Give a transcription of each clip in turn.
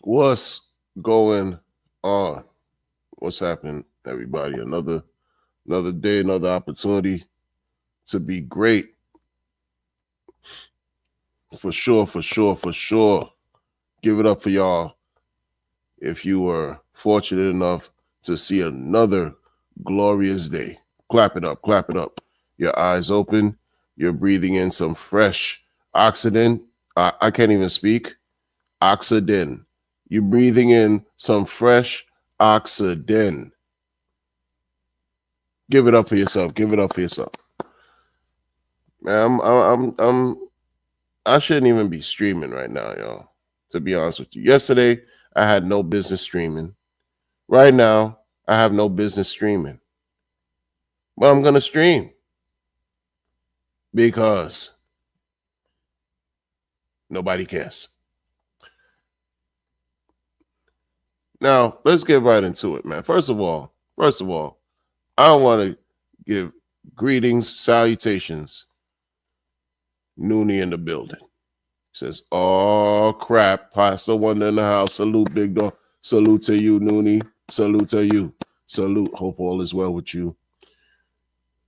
What's going on? What's happening, everybody? Another day, another opportunity to be great. For sure, for sure, for sure. Give it up for y'all if you were fortunate enough to see another glorious day. Clap it up, clap it up. Your eyes open. You're breathing in some fresh oxygen. I can't even speak. Oxygen. You're breathing in some fresh oxygen. Give it up for yourself. Give it up for yourself. Man, I shouldn't even be streaming right now, y'all. To be honest with you. Yesterday, I had no business streaming. Right now, I have no business streaming. But I'm gonna stream because nobody cares. Now, let's get right into it, man. First of all, I want to give greetings, salutations. Noonie in the building. Says, oh crap, Pastor Wonder in the house. Salute, big dog. Salute to you, Noonie. Salute to you. Salute. Hope all is well with you.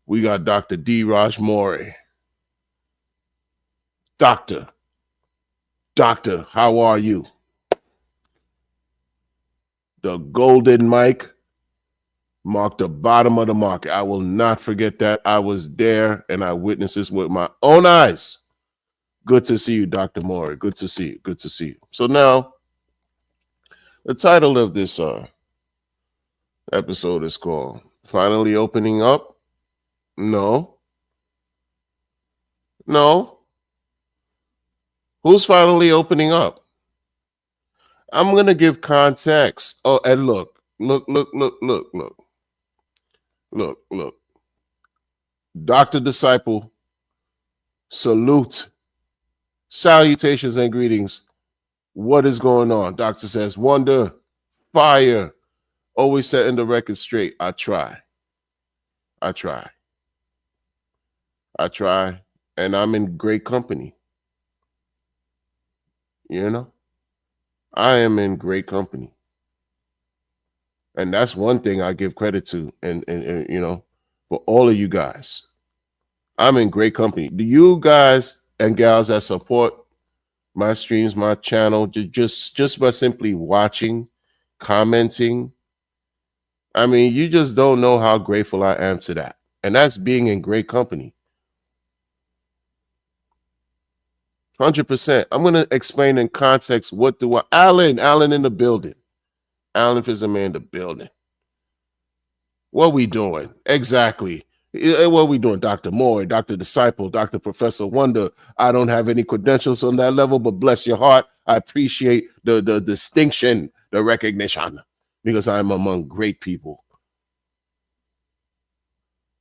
We got Dr. D. Raj Morey. Doctor, how are you? The golden mic marked the bottom of the market. I will not forget that. I was there and I witnessed this with my own eyes. Good to see you, Dr. Morey. Good to see you. Good to see you. So now, the title of this episode is called Finally Opening Up? No. Who's finally opening up? I'm going to give context. Oh, and look. Dr. Disciple, salute, salutations and greetings. What is going on? Doctor says, wonder, fire, always setting the record straight. I try, and I'm in great company. You know, I am in great company. And that's one thing I give credit to, and you know, for all of you guys. I'm in great company. Do you guys and gals that support my streams, my channel, just by simply watching, commenting, I mean, you just don't know how grateful I am to that. And that's being in great company. 100%. I'm going to explain in context what do I... Alan in the building. Alan Fizerman in the building. What we doing? Exactly. What we doing, Dr. Moore, Dr. Disciple, Dr. Professor Wonder? I don't have any credentials on that level, but bless your heart, I appreciate the distinction, the recognition, because I'm among great people.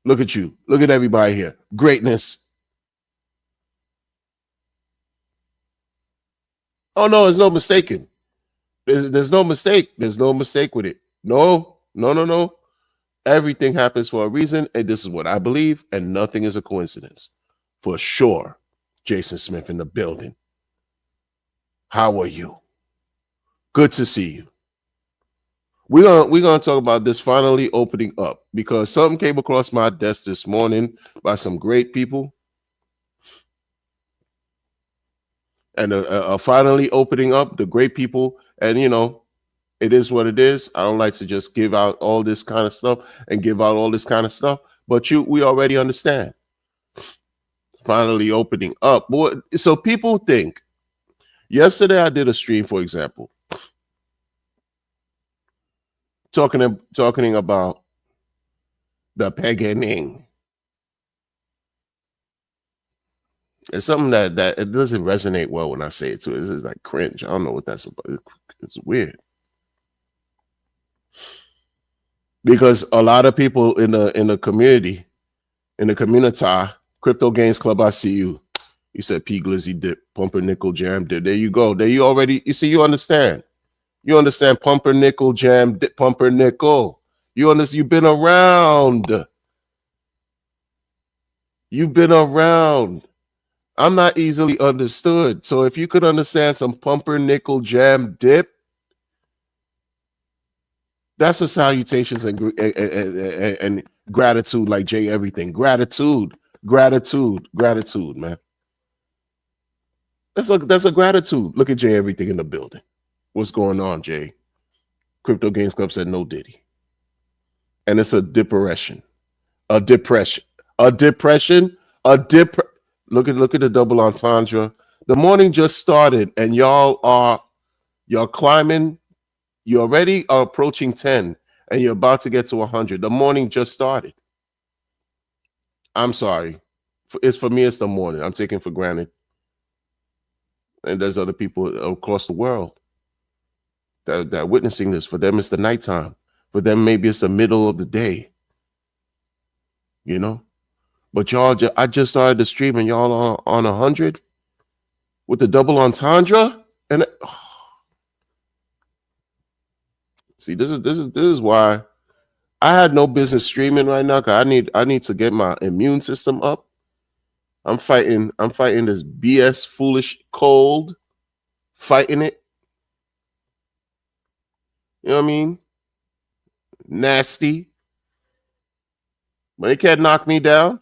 Look at you. Look at everybody here. Greatness. Oh, no, there's no mistaking. There's no mistake. There's no mistake with it. No. Everything happens for a reason, and this is what I believe, and nothing is a coincidence. For sure. Jason Smith in the building. How are you? Good to see you. We're gonna talk about this finally opening up because something came across my desk this morning by some great people, and finally opening up the great people. And you know, it is what it is. I don't like to just give out all this kind of stuff and give out all this kind of stuff, but we already understand. Finally opening up. Boy, so people think. Yesterday I did a stream, for example, talking about the beginning. It's something that it doesn't resonate well when I say it too. It's like cringe. I don't know what that's about. It's weird. Because a lot of people in the community, Crypto Gains Club, I see you. You said P Glizzy dip, Pumpernickel Jam dip. There you go. There you already, you see, you understand. You understand Pumpernickel Jam dip, Pumpernickel. You understand, you've been around. You've been around. I'm not easily understood. So if you could understand some Pumpernickel Jam dip, That's the salutations and gratitude, like Jay. Everything gratitude, gratitude, man. That's a gratitude. Look at Jay. Everything in the building. What's going on, Jay? Crypto Games Club said no Diddy, and it's a depression, a depression, a depression, a dep. Look at the double entendre. The morning just started, and y'all climbing. You already are approaching 10, and you're about to get to 100. The morning just started. I'm sorry. It's for me. It's the morning. I'm taking for granted, and there's other people across the world that are witnessing this. For them, it's the nighttime. For them, maybe it's the middle of the day. You know. But y'all, I just started the stream, and y'all on 100 with the double entendre, and see, this is why I had no business streaming right now. Cause I need to get my immune system up. I'm fighting this BS foolish cold, fighting it. You know what I mean? Nasty. But it can't knock me down.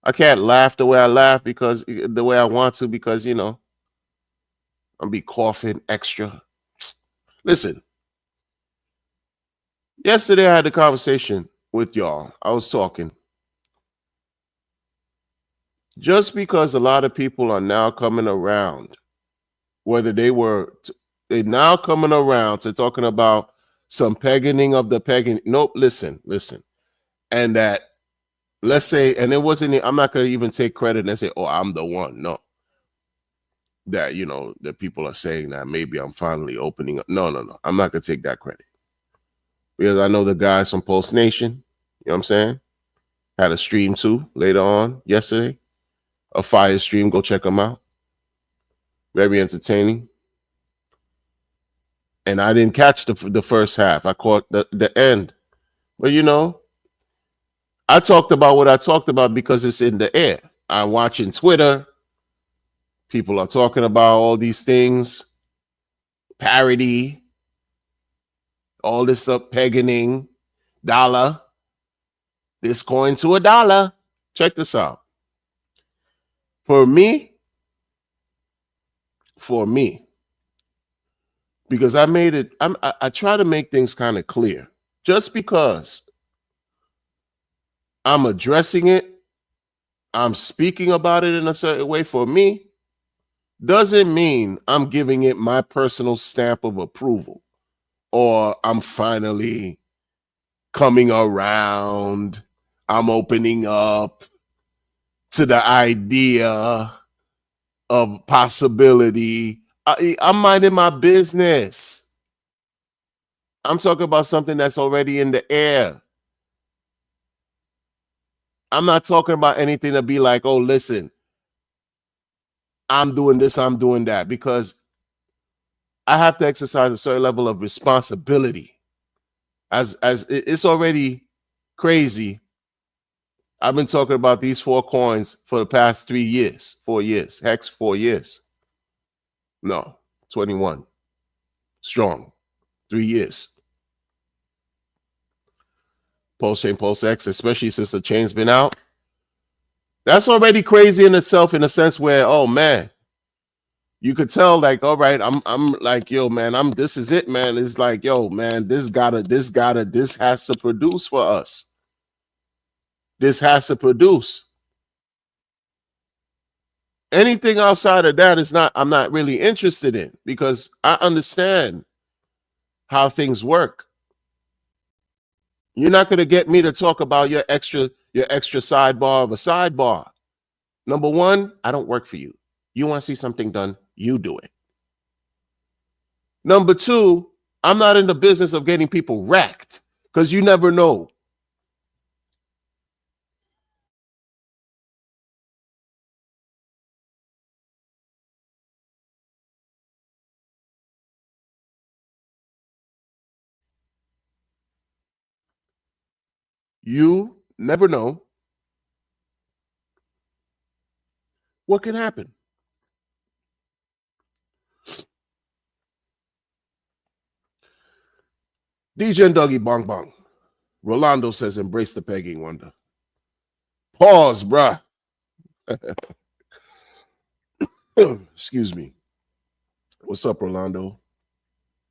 I can't laugh the way I laugh because the way I want to, because I'm be coughing extra. Listen, yesterday I had a conversation with y'all. I was talking. Just because a lot of people are now coming around, whether they're now coming around to talking about some pegging of the pegging. Nope, listen. And that, let's say, and it wasn't, I'm not going to even take credit and say, oh, I'm the one. No. That, that people are saying that maybe I'm finally opening up. No. I'm not going to take that credit. Because I know the guys from Pulse Nation, you know what I'm saying? Had a stream too later on yesterday. A fire stream. Go check them out. Very entertaining. And I didn't catch the first half. I caught the end. But I talked about what I talked about because it's in the air. I'm watching Twitter. People are talking about all these things. Parody. All this stuff. Pegging. Dollar. This coin to $1. Check this out. For me, because I made it, I try to make things kind of clear. Just because I'm addressing it, I'm speaking about it in a certain way, for me, doesn't mean I'm giving it my personal stamp of approval or I'm finally coming around. I'm opening up to the idea of possibility. I'm minding my business. I'm talking about something that's already in the air. I'm not talking about anything to be like, oh, listen, I'm doing this, I'm doing that, because I have to exercise a certain level of responsibility. As it's already crazy. I've been talking about these 4 coins for the past 4 years, hex 4 years. No, 21. Strong. 3 years. Pulse Chain, Pulse X, especially since the chain's been out. That's already crazy in itself, in a sense where, oh man, you could tell, like, all right, I'm like, yo, man, this is it, man. It's like, yo, man, this has to produce for us. This has to produce. Anything outside of that I'm not really interested in, because I understand how things work. You're not going to get me to talk about your extra sidebar of a sidebar. Number one, I don't work for you. You want to see something done, you do it. Number two, I'm not in the business of getting people wrecked, because you never know. You never know what can happen. DJ and Dougie Bong Bong. Rolando says, embrace the pegging wonder. Pause, bruh. Excuse me. What's up, Rolando?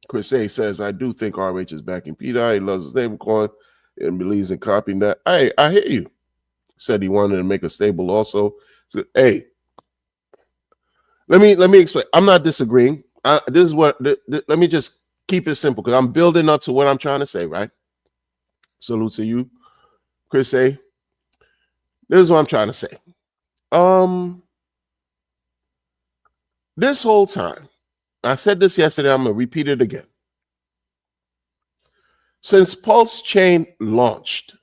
Chris A says, I do think RH is backing Peter. He loves his stablecoin and believes in copying that. I hear you. Said he wanted to make a stable also. So, hey, let me explain. I'm not disagreeing. This is what. Let me just keep it simple because I'm building up to what I'm trying to say. Right. Salute to you, Chris A. This is what I'm trying to say. This whole time, I said this yesterday. I'm gonna repeat it again. Since Pulse Chain launched,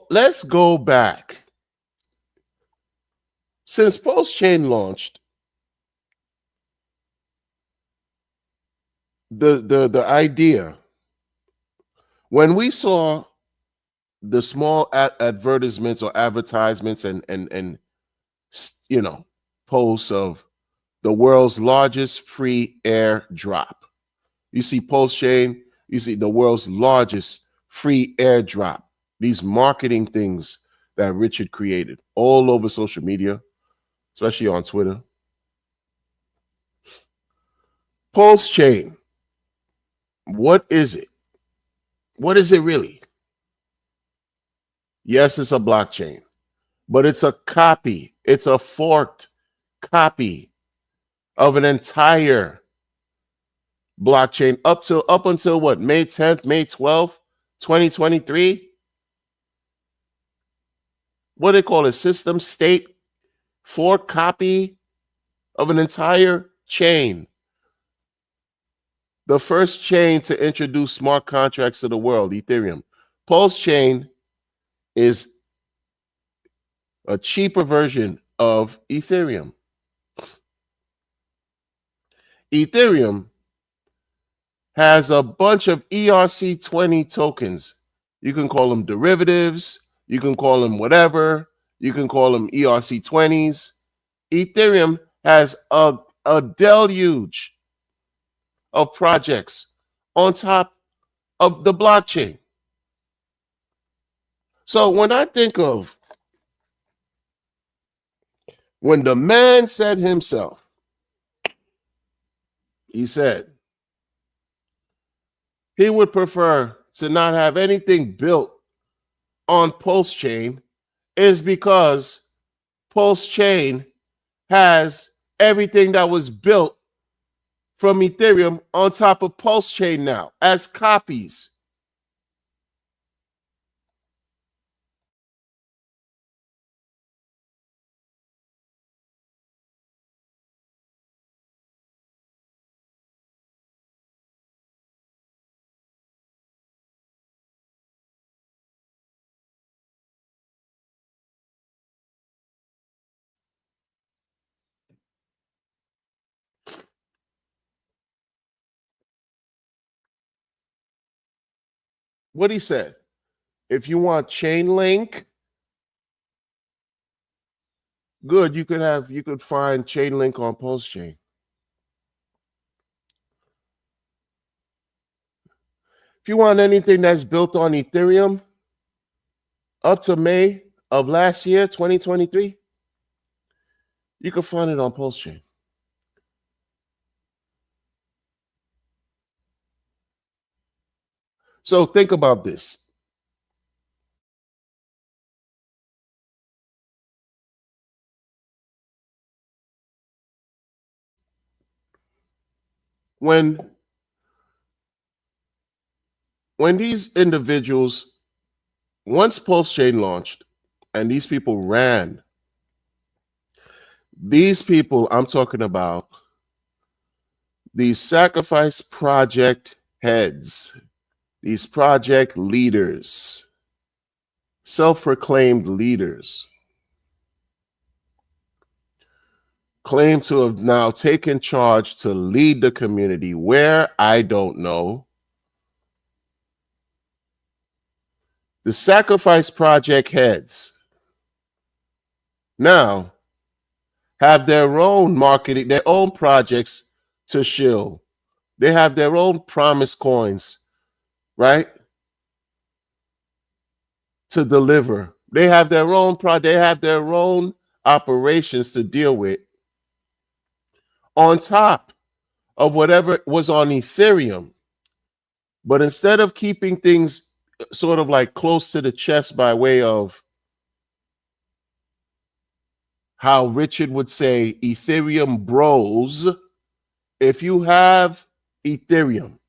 let's go back. Since Pulse Chain launched, the idea, when we saw the small advertisements or advertisements and you know, posts of the world's largest free airdrop. You see Pulse Chain, you see the world's largest free airdrop. These marketing things that Richard created all over social media, especially on Twitter. Pulse Chain, what is it? What is it really? Yes, it's a blockchain, but it's a copy. It's a forked copy of an entire blockchain up until what? May 10th, May 12th, 2023. What do they call it? System state fork copy of an entire chain. The first chain to introduce smart contracts to the world, Ethereum. Pulse Chain is a cheaper version of Ethereum. Ethereum has a bunch of ERC20 tokens. You can call them derivatives. You can call them whatever. You can call them ERC20s. Ethereum has a deluge of projects on top of the blockchain. So when I think of when the man said himself, he said he would prefer to not have anything built on Pulse Chain is because Pulse Chain has everything that was built from Ethereum on top of Pulse Chain now as copies. What he said, if you want Chainlink, good, you could find Chainlink on Pulse Chain. If you want anything that's built on Ethereum up to May of last year, 2023, you can find it on Pulse Chain. So think about this. When these individuals, once Pulse Chain launched and these people ran, these people I'm talking about, these sacrifice project heads, these project leaders, self-proclaimed leaders, claim to have now taken charge to lead the community where, I don't know. The Sacrifice Project heads now have their own marketing, their own projects to shill, They have their own promise coins, right? To deliver. They have their own they have their own operations to deal with on top of whatever was on Ethereum. But instead of keeping things sort of like close to the chest by way of how Richard would say Ethereum bros, if you have Ethereum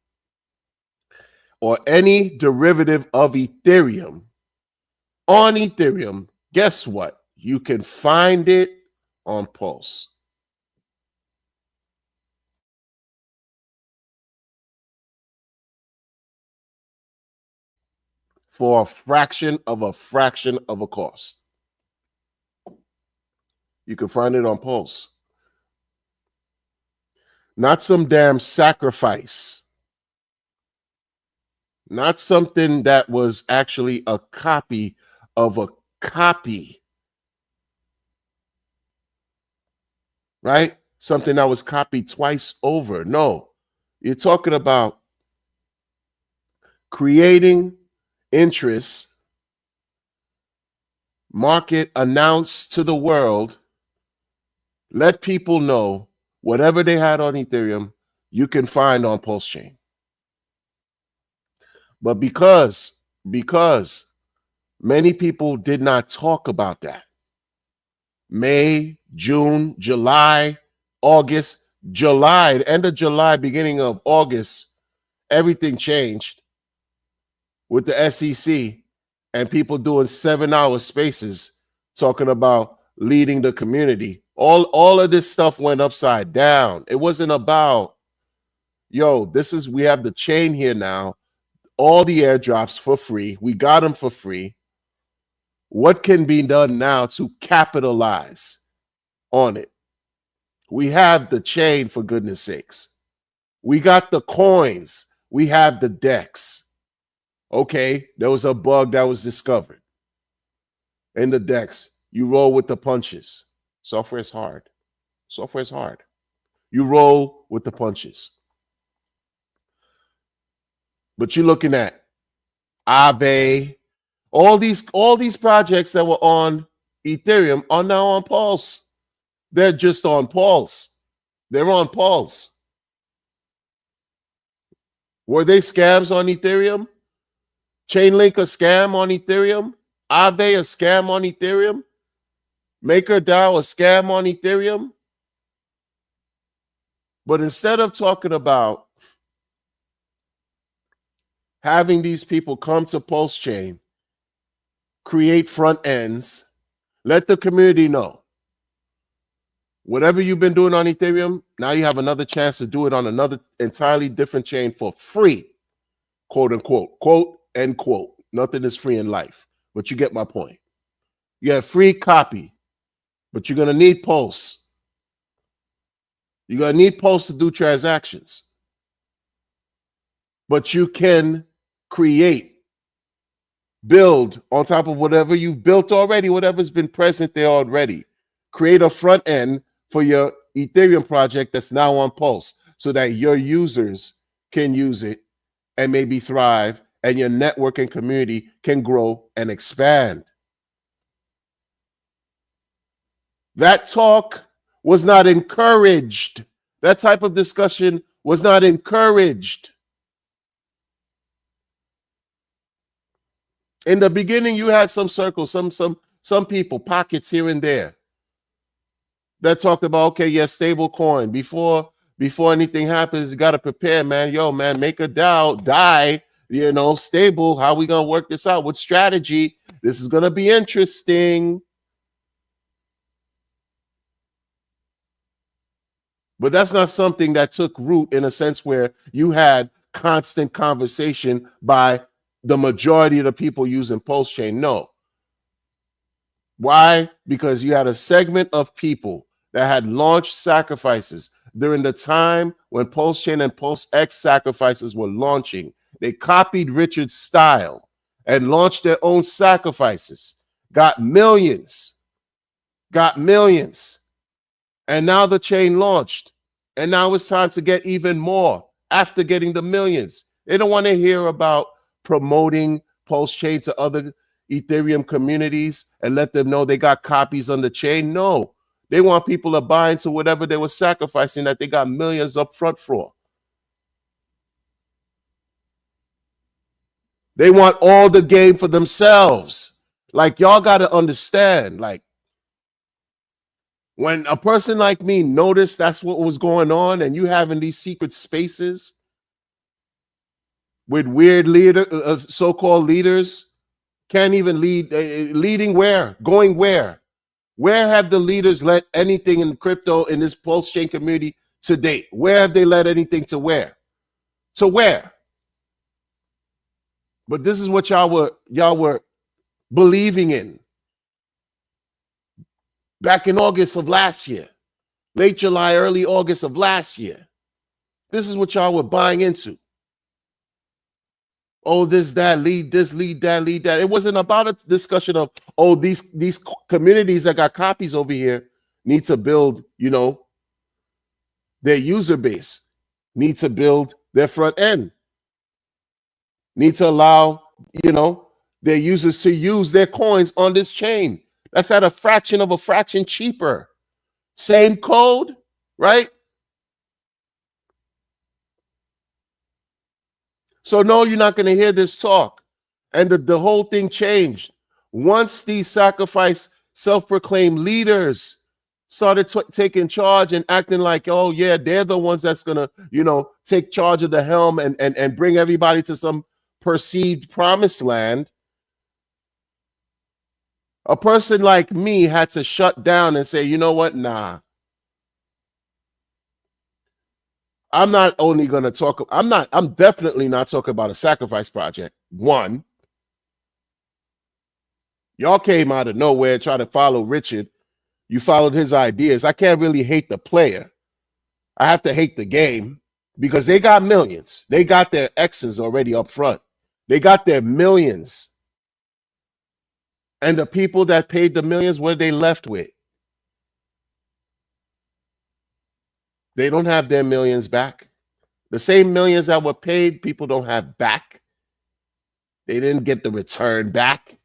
or any derivative of Ethereum on Ethereum, guess what? You can find it on Pulse. For a fraction of a cost. You can find it on Pulse. Not some damn sacrifice. Not something that was actually a copy of a copy. Right? Something that was copied twice over. No. You're talking about creating interest, market, announce to the world, let people know whatever they had on Ethereum, you can find on Pulse Chain. But because many people did not talk about that, May, June, July, August, July, the end of July, beginning of August, everything changed with the SEC and people doing 7-hour spaces talking about leading the community. All of this stuff went upside down. It wasn't about, yo, we have the chain here now. All the airdrops for free. We got them for free. What can be done now to capitalize on it? We have the chain, for goodness sakes. We got the coins. We have the DEX. Okay, there was a bug that was discovered in the DEX. You roll with the punches. Software is hard. Software is hard. You roll with the punches. But you're looking at Aave, all these projects that were on Ethereum are now on Pulse. They're just on Pulse. They're on Pulse. Were they scams on Ethereum? Chainlink a scam on Ethereum? Aave a scam on Ethereum? MakerDAO a scam on Ethereum? But instead of talking about having these people come to Pulse Chain, create front ends, let the community know. Whatever you've been doing on Ethereum, now you have another chance to do it on another entirely different chain for free, quote unquote, quote and quote. Nothing is free in life, but you get my point. You have free copy, but you're going to need Pulse. You're going to need Pulse to do transactions. But you can create, build on top of whatever you've built already, whatever's been present there already. Create a front end for your Ethereum project that's now on Pulse so that your users can use it and maybe thrive, and your network and community can grow and expand. That talk was not encouraged. That type of discussion was not encouraged. In the beginning, you had some circles, some people, pockets here and there that talked about, okay, yeah, stable coin. Before anything happens, you got to prepare, man. Yo, man, make a DAO, die, stable. How we going to work this out? What strategy? This is going to be interesting. But that's not something that took root in a sense where you had constant conversation by the majority of the people using Pulse Chain. No. Why? Because you had a segment of people that had launched sacrifices during the time when Pulse Chain and Pulse X sacrifices were launching. They copied Richard's style and launched their own sacrifices, got millions. And now the chain launched. And now it's time to get even more. after getting the millions. They don't want to hear about promoting Pulse Chain to other Ethereum communities and let them know they got copies on the chain. No, they want people to buy into whatever they were sacrificing that they got millions up front for. They want all the game for themselves. Like, y'all got to understand, like, when a person like me noticed that's what was going on, and you having these secret spaces with weird so-called leaders, can't even lead, leading where? Going where? Where have the leaders let anything in crypto in this Pulse Chain community to date? Where have they let anything to where? To where? But this is what y'all were believing in back in August of last year, late July, early August of last year. This is what y'all were buying into. Oh, this, that, lead this, lead that, lead that. It wasn't about a discussion of, oh, these communities that got copies over here need to build, you know, their user base, need to build their front end, need to allow, you know, their users to use their coins on this chain. That's at a fraction of a fraction cheaper. Same code, right? So no, you're not going to hear this talk. And the whole thing changed. Once these sacrifice self-proclaimed leaders started taking charge and acting like, oh yeah, they're the ones that's going to, you know, take charge of the helm and bring everybody to some perceived promised land, a person like me had to shut down and say, you know what, nah. I'm not only going to talk, I'm definitely not talking about a sacrifice project. One, y'all came out of nowhere trying to follow Richard. You followed his ideas. I can't really hate the player. I have to hate the game because they got millions. They got their X's already up front. They got their millions. And the people that paid the millions, what are they left with? They don't have their millions back. The same millions that were paid, people don't have back. They didn't get the return back.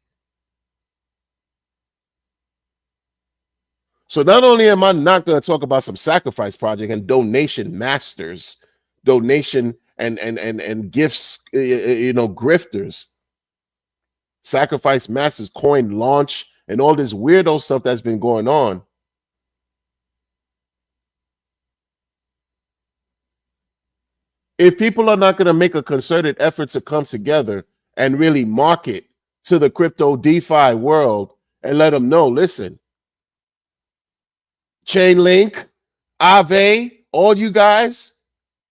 So not only am I not going to talk about some sacrifice project and donation masters, donation and gifts, you know, grifters, sacrifice masters, coin launch, and all this weirdo stuff that's been going on. If people are not going to make a concerted effort to come together and really market to the crypto DeFi world and let them know, listen, Chainlink, Aave, all you guys,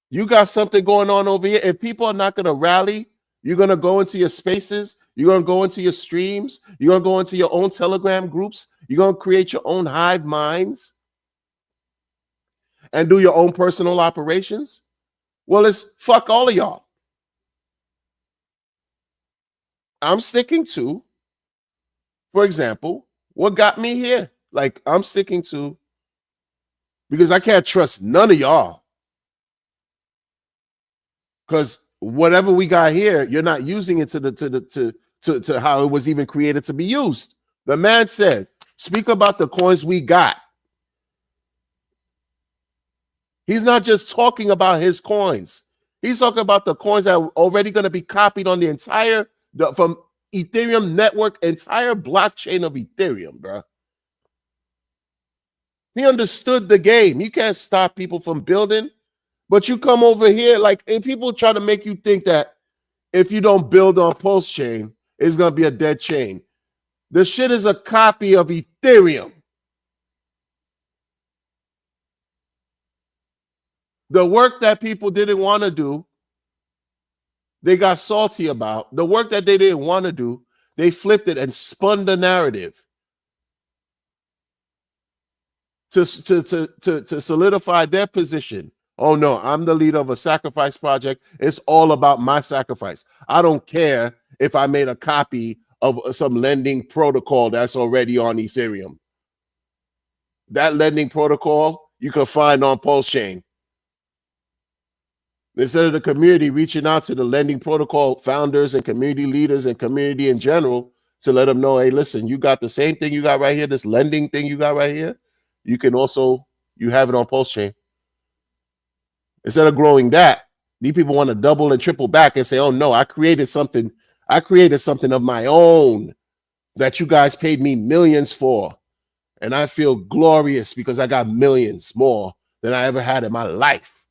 you got something going on over here. If people are not going to rally, you're going to go into your spaces, you're going to go into your streams, you're going to go into your own Telegram groups, you're going to create your own hive minds and do your own personal operations. Well, it's fuck all of y'all. I'm sticking to, for example, what got me here. Like, I'm sticking to, because I can't trust none of y'all. Because whatever we got here, you're not using it to how it was even created to be used. The man said, speak about the coins we got. He's not just talking about his coins. He's talking about the coins that are already going to be copied on the entire, from Ethereum network, entire blockchain of Ethereum, bro. He understood the game. You can't stop people from building, but you come over here, like, and people try to make you think that if you don't build on Pulse Chain, it's going to be a dead chain. The shit is a copy of Ethereum. The work that people didn't want to do, they got salty about. The work that they didn't want to do, they flipped it and spun the narrative to solidify their position. Oh no, I'm the leader of a sacrifice project. It's all about my sacrifice. I don't care if I made a copy of some lending protocol that's already on Ethereum. That lending protocol you can find on Pulse Chain. Instead of the community reaching out to the lending protocol founders and community leaders and community in general to let them know, hey, listen, you got the same thing you got right here, this lending thing you got right here. You can also, you have it on Pulsechain. Instead of growing that, these people want to double and triple back and say, oh no, I created something of my own that you guys paid me millions for. And I feel glorious because I got millions more than I ever had in my life.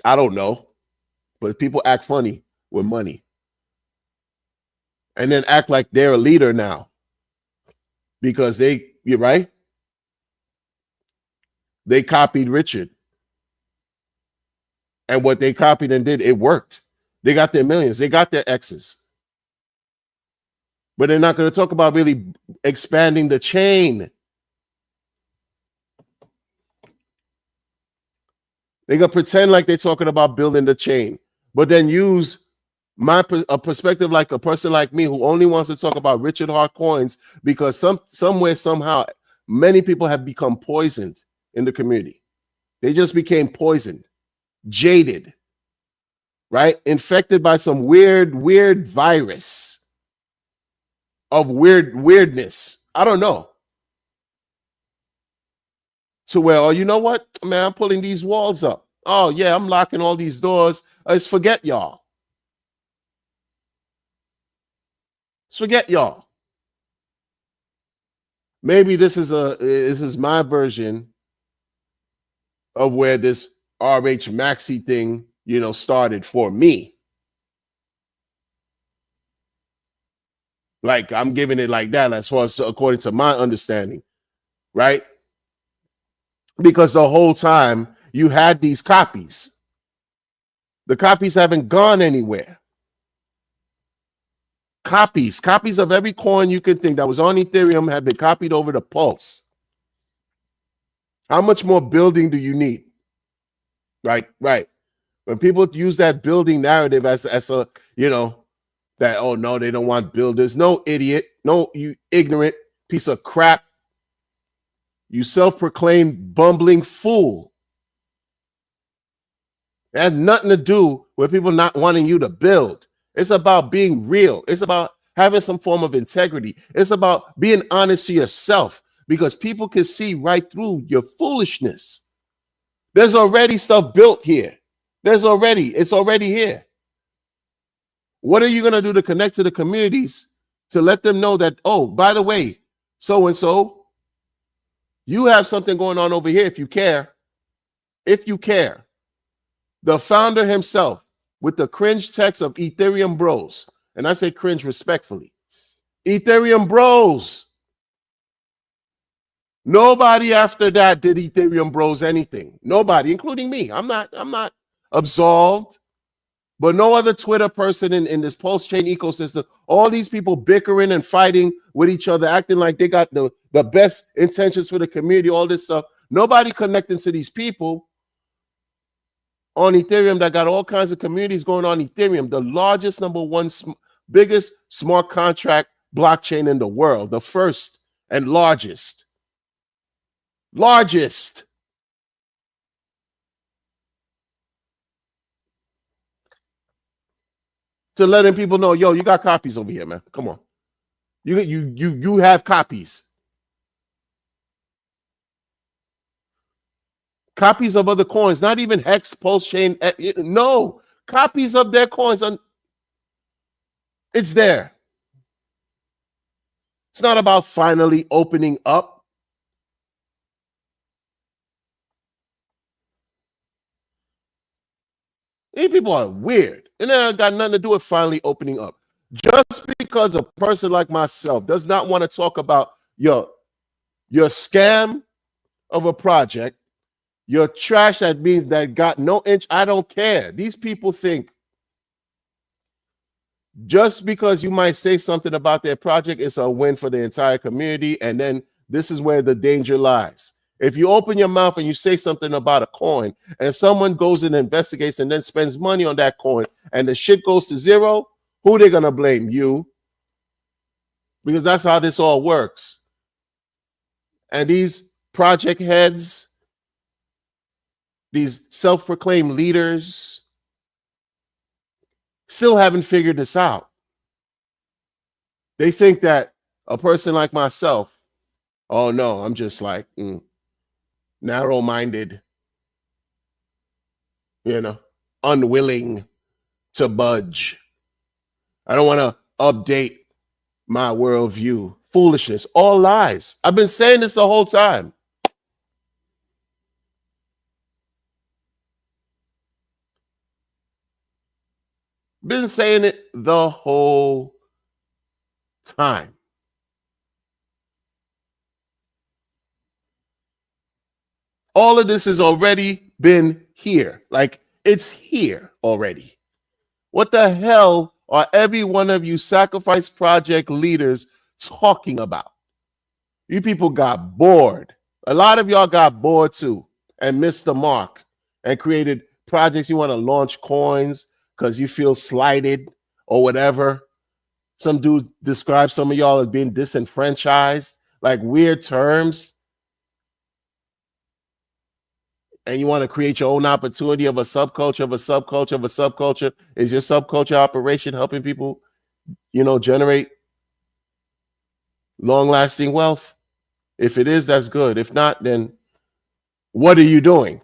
I don't know, but people act funny with money and then act like they're a leader now because you're right. They copied Richard. And what they copied and did, it worked. They got their millions. They got their X's. But they're not going to talk about really expanding the chain. They're going to pretend like they're talking about building the chain, but then use a perspective like a person like me who only wants to talk about Richard Heart coins because somewhere, somehow, many people have become poisoned in the community. They just became poisoned, jaded, right? Infected by some weird virus of weirdness. I don't know. To where, oh, you know what, man, I'm pulling these walls up. Oh, yeah, I'm locking all these doors. Let's forget y'all. Let's forget y'all. Maybe this is my version of where this RH Maxi thing, started for me. Like, I'm giving it like that as far as according to my understanding, right? Because the whole time you had these copies. The copies haven't gone anywhere. Copies of every coin you can think that was on Ethereum have been copied over to Pulse. How much more building do you need? Right. When people use that building narrative as a, that, oh no, they don't want builders. No, idiot. No, you ignorant piece of crap. You self-proclaimed bumbling fool. It has nothing to do with people not wanting you to build. It's about being real. It's about having some form of integrity. It's about being honest to yourself because people can see right through your foolishness. There's already stuff built here. It's already here. What are you going to do to connect to the communities to let them know that, oh, by the way, so-and-so, you have something going on over here if you care. If you care. The founder himself with the cringe text of Ethereum Bros. And I say cringe respectfully. Ethereum Bros. Nobody after that did Ethereum Bros anything. Nobody, including me. I'm not absolved. But no other Twitter person in this Pulsechain ecosystem, all these people bickering and fighting with each other, acting like they got the best intentions for the community, all this stuff. Nobody connecting to these people on Ethereum that got all kinds of communities going on Ethereum, the largest, number one, biggest smart contract blockchain in the world, the first and largest. To letting people know, yo, you got copies over here, man. Come on. You have copies. Copies of other coins, not even Hex, Pulsechain. No, copies of their coins. It's there. It's not about finally opening up. These people are weird. And that got nothing to do with finally opening up. Just because a person like myself does not want to talk about your scam of a project, your trash that means that got no inch, I don't care. These people think just because you might say something about their project, it's a win for the entire community. And then this is where the danger lies. If you open your mouth and you say something about a coin and someone goes and investigates and then spends money on that coin and the shit goes to zero, who are they going to blame? You. Because that's how this all works. And these project heads These self-proclaimed leaders still haven't figured this out. They think that a person like myself, oh no, I'm just like narrow-minded, unwilling to budge. I don't want to update my worldview. Foolishness, all lies. I've been saying this the whole time. Been saying it the whole time. All of this has already been here. Like, it's here already. What the hell are every one of you Sacrifice Project leaders talking about? You people got bored. A lot of y'all got bored too and missed the mark and created projects. You want to launch coins because you feel slighted or whatever. Some dude describes some of y'all as being disenfranchised, like weird terms. And you want to create your own opportunity of a subculture, of a subculture, of a subculture. Is your subculture operation helping people, generate long-lasting wealth? If it is, that's good. If not, then what are you doing?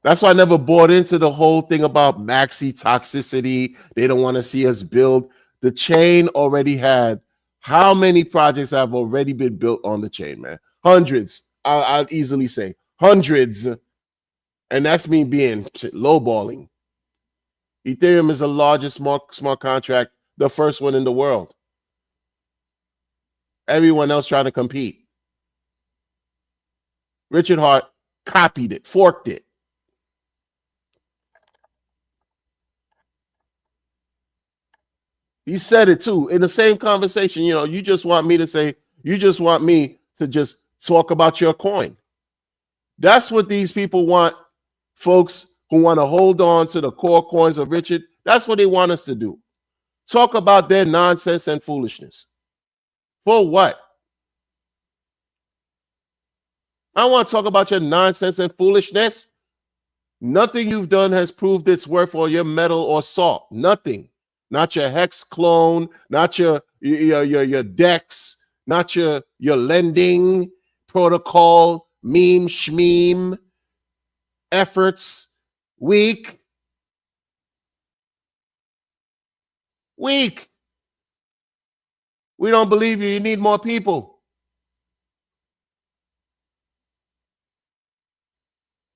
That's why I never bought into the whole thing about maxi toxicity. They don't want to see us build. The chain already had how many projects have already been built on the chain, man? Hundreds. I'll easily say hundreds. And that's me being lowballing. Ethereum is the largest smart contract, the first one in the world. Everyone else trying to compete. Richard Hart copied it, forked it. He said it too in the same conversation. You just want me to just talk about your coin. That's what these people want, folks who want to hold on to the core coins of Richard. That's what they want us to do. Talk about their nonsense and foolishness. For what? I want to talk about your nonsense and foolishness. Nothing you've done has proved its worth or your metal or salt. Nothing. Not your hex clone, not your DEX, not your lending protocol, meme shmeme efforts. Weak. We don't believe you. You need more people.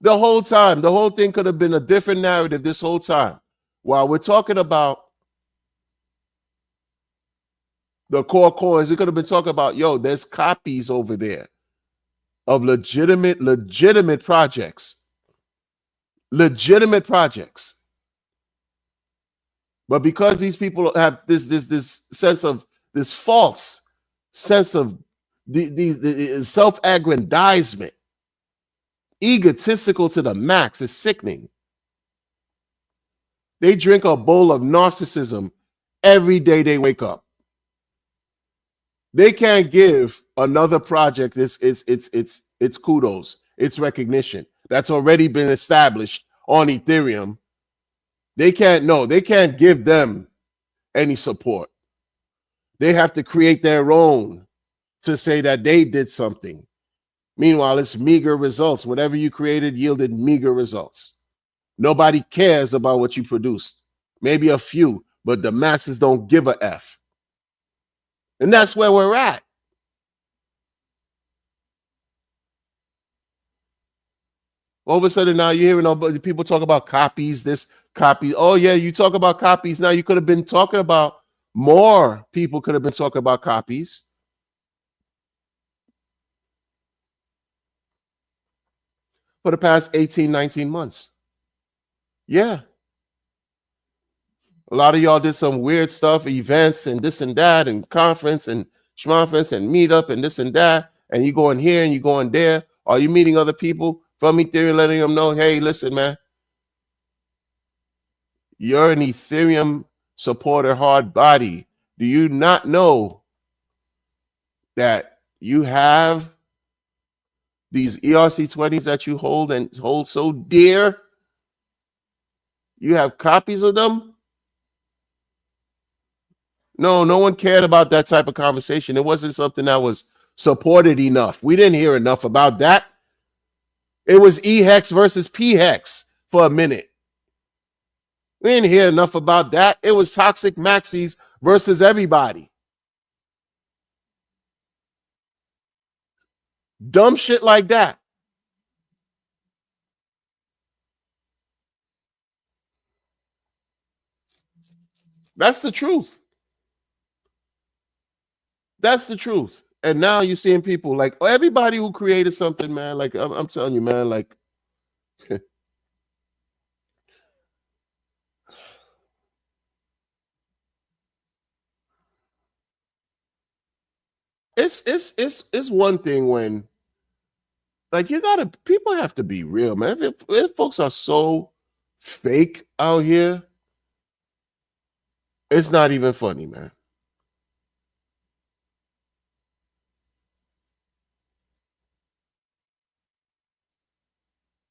The whole time, the whole thing could have been a different narrative this whole time. While we're talking about the core coins, we could have been talking about, there's copies over there of legitimate projects. Legitimate projects. But because these people have this sense of, this false sense of the self-aggrandizement, egotistical to the max, is sickening. They drink a bowl of narcissism every day they wake up. They can't give another project its kudos, its recognition that's already been established on Ethereum. They can't give them any support. They have to create their own to say that they did something. Meanwhile, it's meager results. Whatever you created yielded meager results. Nobody cares about what you produced. Maybe a few, but the masses don't give a F. And that's where we're at. All of a sudden now you're hearing people talk about copies, this copy. Oh yeah, you talk about copies. Now you could have been talking about, more people could have been talking about copies. For the past 18, 19 months. Yeah. A lot of y'all did some weird stuff, events and this and that, and conference and schmonference and meetup and this and that. And you going here and you going there. Are you meeting other people from Ethereum, letting them know, hey, listen, man, you're an Ethereum supporter, hard body. Do you not know that you have These ERC20s that you hold and hold so dear, you have copies of them? No, no one cared about that type of conversation. It wasn't something that was supported enough. We didn't hear enough about that. It was E-Hex versus P-Hex for a minute. We didn't hear enough about that. It was Toxic Maxis versus everybody. Dumb shit like that. That's the truth. That's the truth. And now you're seeing people like everybody who created something, man. Like I'm telling you, man. Like it's one thing when like you gotta people have to be real, man. If folks are so fake out here, it's not even funny, man.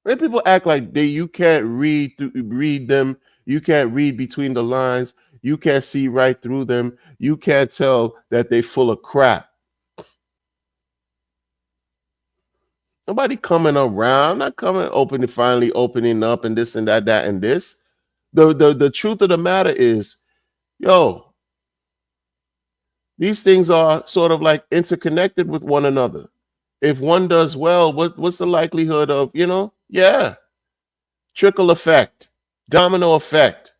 When people act like you can't read them, you can't read between the lines, you can't see right through them, you can't tell that they full of crap. Nobody coming around. I'm not coming finally opening up and this and that and this. The truth of the matter is, yo, these things are sort of like interconnected with one another. If one does well, what's the likelihood of, yeah, trickle effect, domino effect.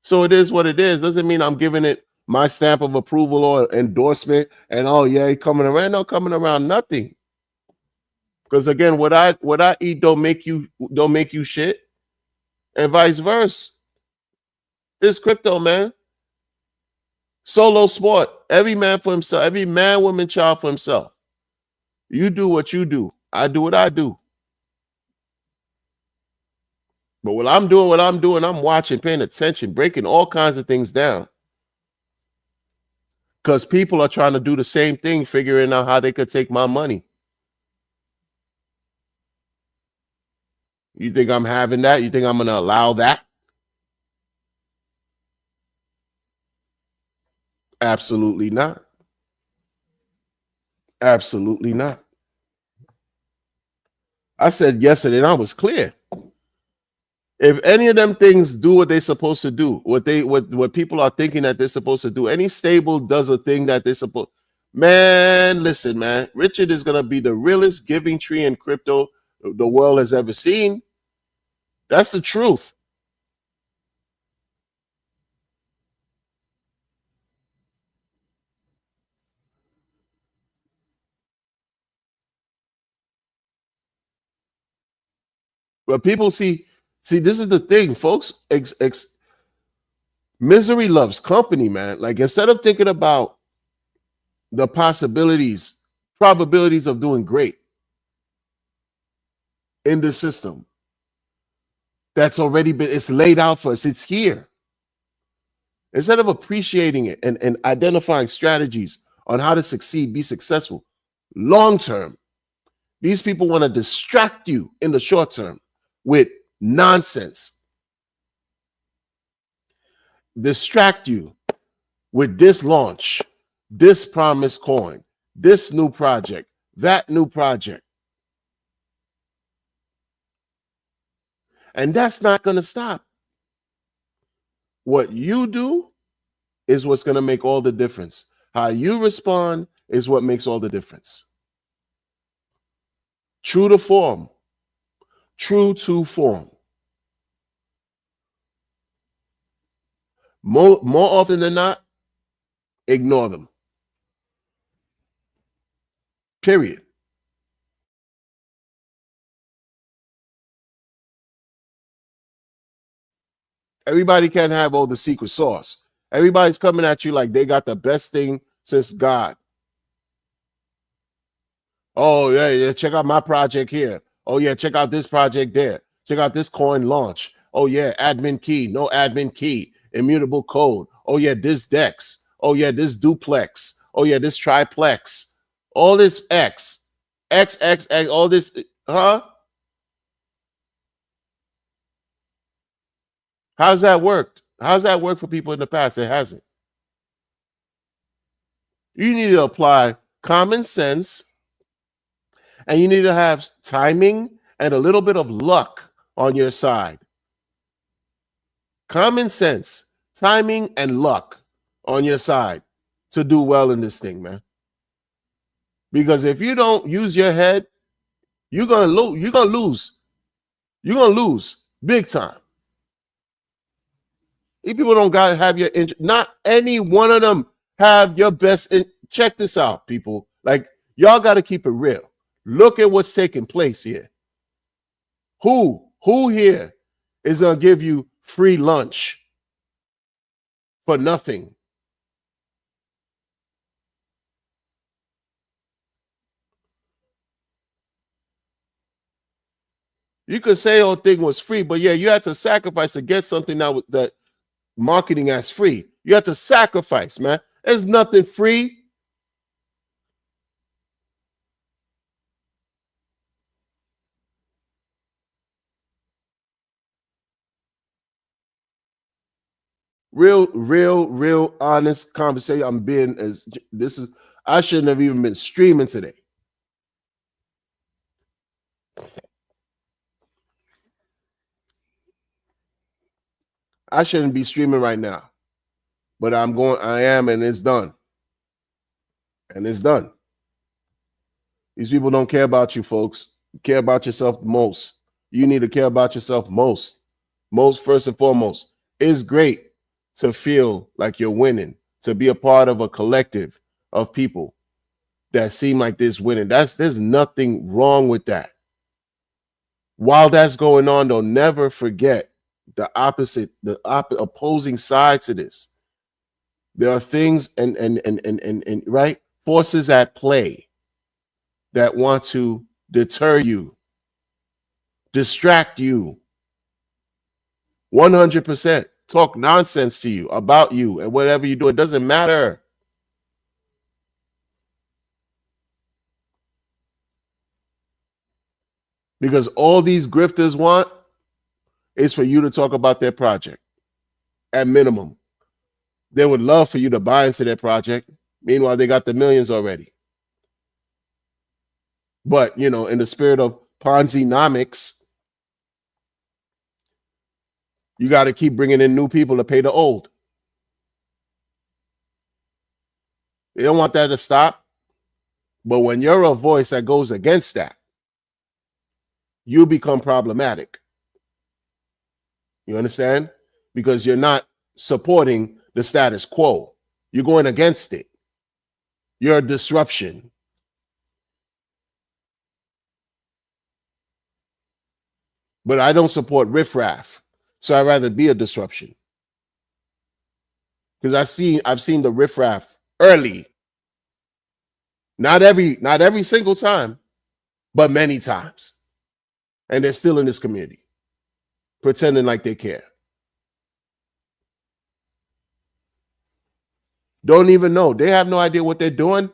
So it is what it is. Doesn't mean I'm giving it my stamp of approval or endorsement and oh yeah, coming around. No, coming around nothing. Because again, what I eat don't make you shit, and vice versa. This crypto, man. Solo sport. Every man for himself. Every man, woman, child for himself. You do what you do. I do what I do. But while I'm doing what I'm doing, I'm watching, paying attention, breaking all kinds of things down. Because people are trying to do the same thing, figuring out how they could take my money. You think I'm having that? You think I'm going to allow that? Absolutely not. Absolutely not. I said yesterday, and I was clear. If any of them things do what they're supposed to do, what people are thinking that they're supposed to do, any stable does a thing that they're supposed. Man, listen, man. Richard is gonna be the realest giving tree in crypto the world has ever seen. That's the truth. But people see, this is the thing, folks. Misery loves company, man. Like instead of thinking about the probabilities of doing great in the system that's already been, it's laid out for us. It's here. Instead of appreciating it and identifying strategies on how to succeed, be successful long term, these people want to distract you in the short term with nonsense. Distract you with this launch, this promised coin, this new project, that new project. And that's not going to stop. What you do is what's going to make all the difference. How you respond is what makes all the difference. True to form. True to form. More often than not, ignore them. Period. Everybody can't have all the secret sauce. Everybody's coming at you like they got the best thing since God. Oh, yeah, check out my project here. Oh, yeah, check out this project there. Check out this coin launch. Oh, yeah, admin key, no admin key, immutable code. Oh, yeah, this DEX. Oh, yeah, this duplex. Oh, yeah, this triplex. All this X. XXX, all this, huh? How's that worked? How's that worked for people in the past? It hasn't. You need to apply common sense, and you need to have timing and a little bit of luck on your side. Common sense, timing, and luck on your side to do well in this thing, man. Because if you don't use your head, you're gonna lose. You're gonna lose. You're gonna lose big time. These people don't gotta have your interest. Not any one of them have your best. Check this out, people. Like, y'all got to keep it real. Look at what's taking place here. Who here is gonna give you free lunch for nothing? You could say the whole thing was free, but yeah, you had to sacrifice to get something that marketing as free. You had to sacrifice, man. There's nothing free. Real honest conversation. I'm being as this is. I shouldn't have even been streaming today. I shouldn't be streaming right now, but I'm going. I am, and it's done. And it's done. These people don't care about you, folks. You care about yourself most. You need to care about yourself most. Most first and foremost. It's great to feel like you're winning, to be a part of a collective of people that seem like this winning. There's nothing wrong with that. While that's going on, though, never forget the opposing side to this. There are things and right forces at play that want to deter you, distract you, 100%, talk nonsense to you, about you, and whatever you do. It doesn't matter. Because all these grifters want is for you to talk about their project. At minimum, they would love for you to buy into their project. Meanwhile, they got the millions already. But, you know, in the spirit of Ponzi-nomics, you got to keep bringing in new people to pay the old. They don't want that to stop. But when you're a voice that goes against that, you become problematic. You understand? Because you're not supporting the status quo. You're going against it. You're a disruption. But I don't support riffraff, so I'd rather be a disruption. Because I've seen the riffraff early. Not every single time, but many times. And they're still in this community, pretending like they care. Don't even know. They have no idea what they're doing.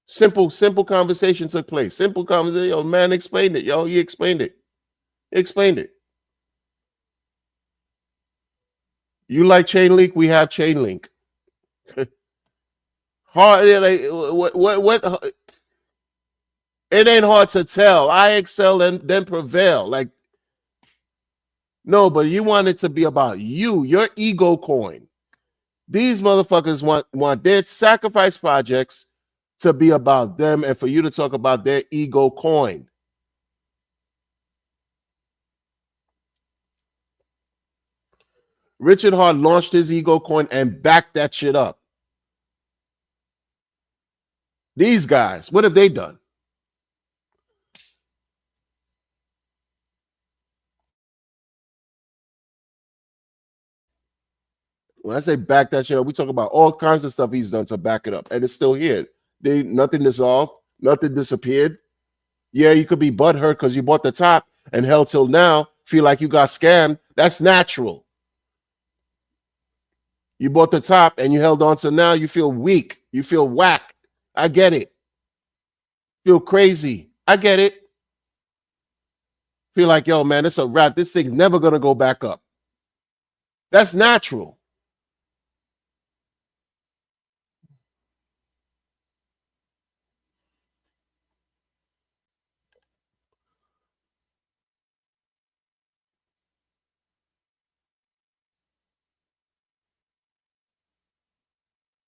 Simple conversation took place. Simple conversation. Yo, man, explained it. Yo, he explained it. He explained it. You like Chainlink? We have Chainlink. Hard. Like, what? It ain't hard to tell. I excel and then prevail. Like, no, but you want it to be about you, your ego coin. These motherfuckers want their sacrifice projects to be about them and for you to talk about their ego coin. Richard Hart launched his ego coin and backed that shit up. These guys, what have they done? When I say back that shit up, we talk about all kinds of stuff he's done to back it up, and it's still here. Nothing dissolved, nothing disappeared. Yeah, you could be butthurt because you bought the top and held till now, feel like you got scammed. That's natural. You bought the top and you held on to now you feel weak. You feel whack. I get it. Feel crazy. I get it. Feel like, yo, man, it's a wrap. This thing's never going to go back up. That's natural.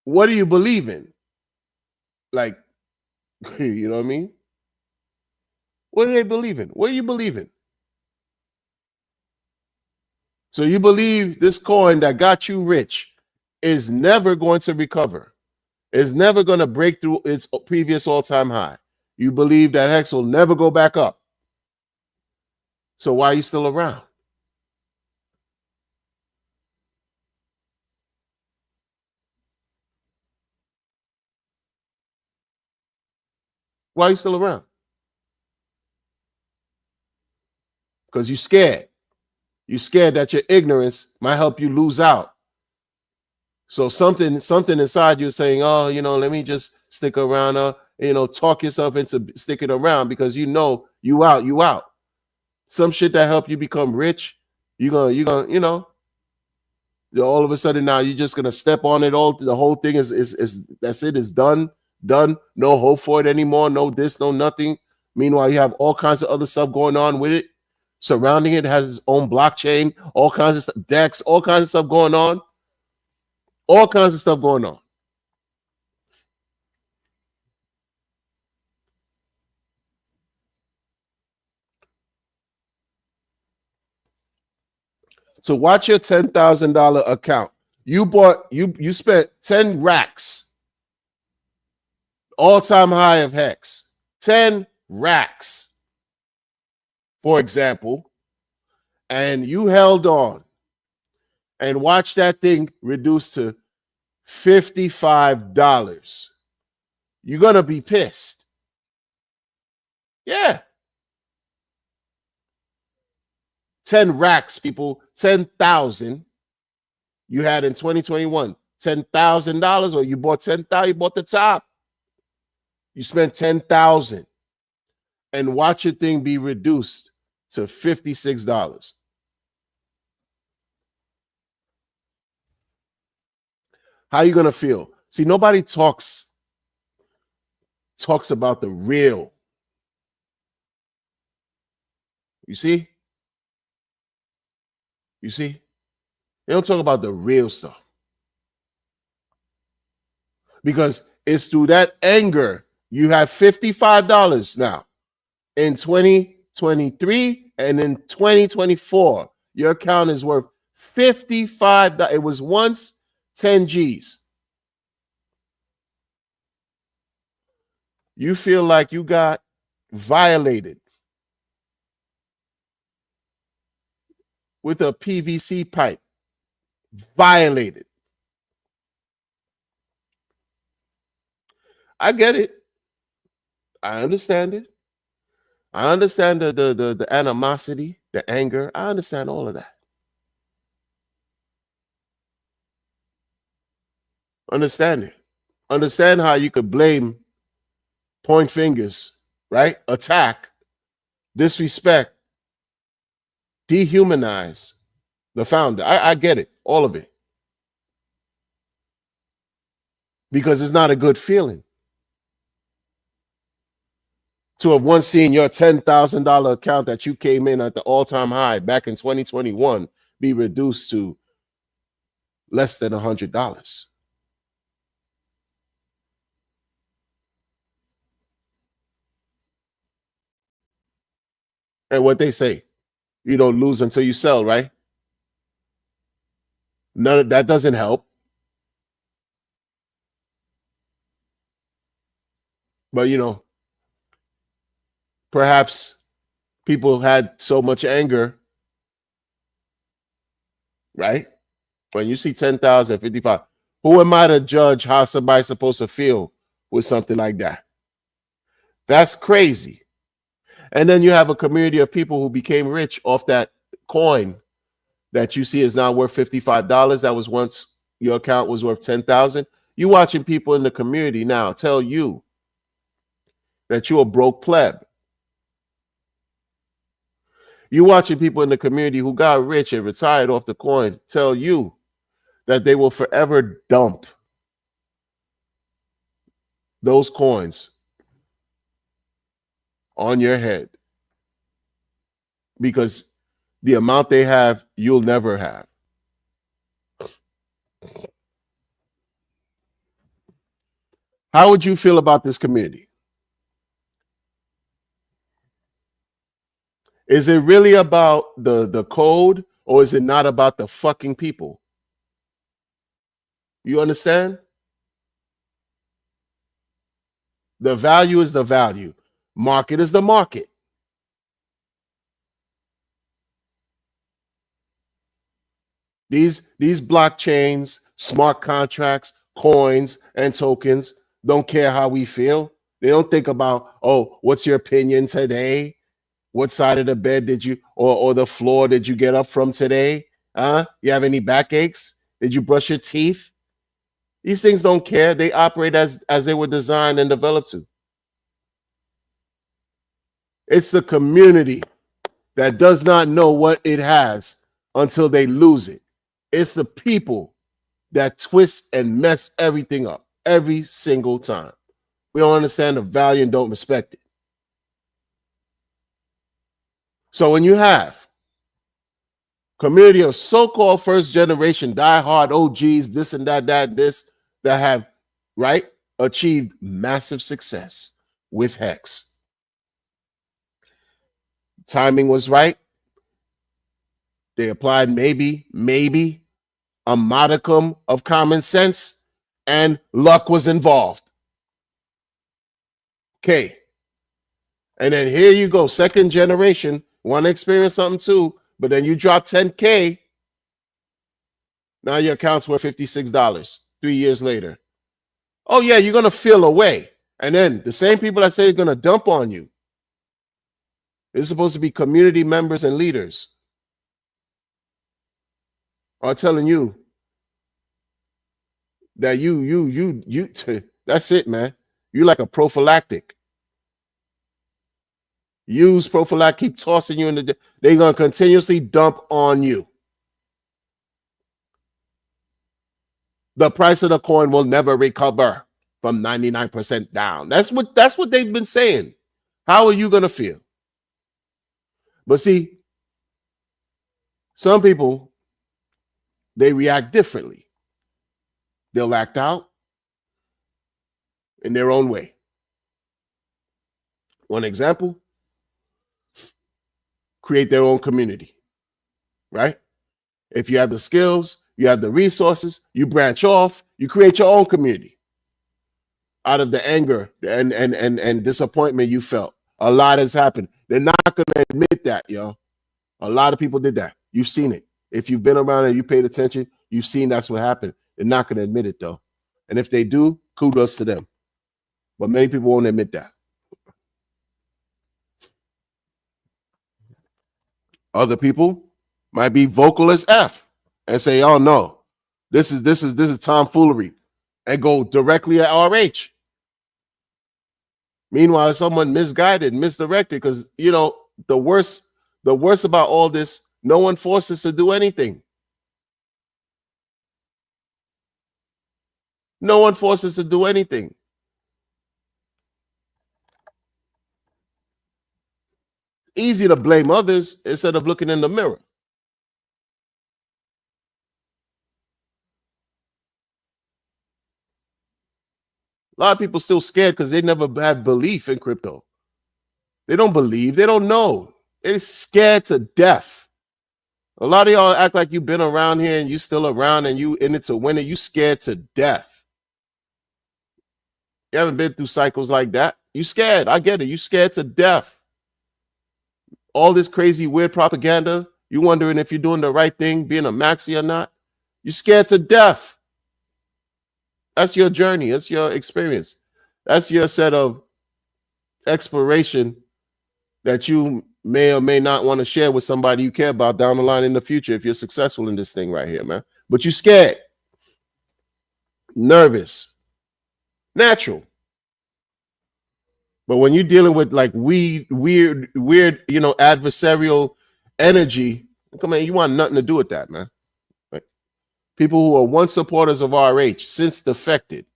What do you believe in? Like, you know what I mean? What do they believe in? What do you believe in? So you believe this coin that got you rich is never going to recover. It's never going to break through its previous all-time high. You believe that Hex will never go back up. So why are you still around? Why are you still around? Because you're scared. You're scared that your ignorance might help you lose out. So something inside you is saying, oh, you know, let me just stick around, you know, talk yourself into sticking around because you know you out. Some shit that help you become rich, you're gonna, you know, all of a sudden now you're just gonna step on it all. The whole thing is that's it, is done. No hope for it anymore. No this, no nothing. Meanwhile, you have all kinds of other stuff going on with it. Surrounding it has its own blockchain, all kinds of stuff, DEX, all kinds of stuff going on. All kinds of stuff going on. So watch your $10,000 account. You spent 10 racks, all-time high of Hex. 10 racks, for example, and you held on and watch that thing reduce to $55. You're gonna be pissed. Yeah. 10 racks, people, 10,000 you had in 2021. $10,000, or you bought 10,000, you bought the top. You spent 10,000 and watch your thing be reduced to $56. How are you gonna feel? See, nobody talks about the real. You see? You see? They don't talk about the real stuff. Because it's through that anger. You have $55 now. In 2023 and in 2024, your account is worth $55. It was once 10 G's. You feel like you got violated with a PVC pipe. Violated. I get it. I understand it. I understand the animosity, the anger. I understand all of that. Understand it. Understand how you could blame, point fingers, right? Attack, disrespect, dehumanize the founder. I get it, all of it. Because it's not a good feeling to have once seen your $10,000 account that you came in at the all-time high back in 2021 be reduced to less than $100. And what they say, you don't lose until you sell, right? None of that doesn't help. But you know, perhaps people had so much anger, right? When you see 10,000, 55, who am I to judge how somebody's supposed to feel with something like that? That's crazy. And then you have a community of people who became rich off that coin that you see is now worth $55. That was once your account was worth 10,000. You watching people in the community now tell you that you're a broke pleb. You watching people in the community who got rich and retired off the coin tell you that they will forever dump those coins on your head because the amount they have, you'll never have. How would you feel about this community? Is it really about the code, or is it not about the fucking people? You understand? The value is the value. Market is the market. These blockchains, smart contracts, coins, and tokens don't care how we feel. They don't think about, oh, what's your opinion today? What side of the bed did you, or the floor did you get up from today? You have any backaches? Did you brush your teeth? These things don't care. They operate as they were designed and developed to. It's the community that does not know what it has until they lose it. It's the people that twist and mess everything up every single time. We don't understand the value and don't respect it. So when you have community of so-called first generation, diehard OGs, this and that, that have, right, achieved massive success with Hex. Timing was right. They applied maybe a modicum of common sense, and luck was involved. Okay. And then here you go, second generation, want to experience something too, but then you drop 10K. Now your account's worth $56 3 years later. Oh yeah, you're going to feel away. And then the same people that say they're going to dump on you, they're supposed to be community members and leaders, are telling you that you that's it, man. You like a prophylactic. Use prophylactic, keep tossing you in the, they're going to continuously dump on you. The price of the coin will never recover from 99% down. That's what they've been saying. How are you going to feel? But see, some people, they react differently. They'll act out in their own way. One example, create their own community, right? If you have the skills, you have the resources, you branch off, you create your own community out of the anger and disappointment you felt. A lot has happened. They're not going to admit that, yo. A lot of people did that. You've seen it. If you've been around and you paid attention, you've seen that's what happened. They're not going to admit it, though. And if they do, kudos to them. But many people won't admit that. Other people might be vocal as F and say, oh no, this is tomfoolery, and go directly at RH. Meanwhile, someone misguided, misdirected, because you know the worst about all this, no one forces to do anything. No one forces to do anything. Easy to blame others instead of looking in the mirror. A lot of people still scared because they never had belief in crypto. They don't believe. They don't know. They're scared to death. A lot of y'all act like you've been around here and you still around and you in it to win it. You scared to death. You haven't been through cycles like that. You scared. I get it. You scared to death. All this crazy, weird propaganda. You wondering if you're doing the right thing, being a maxi or not. You scared to death. That's your journey. That's your experience. That's your set of exploration that you may or may not want to share with somebody you care about down the line in the future if you're successful in this thing right here, man. But you scared. nervous, natural. But when you're dealing with like weird, adversarial energy, come on, you want nothing to do with that, man. Right? People who are once supporters of RH since defected,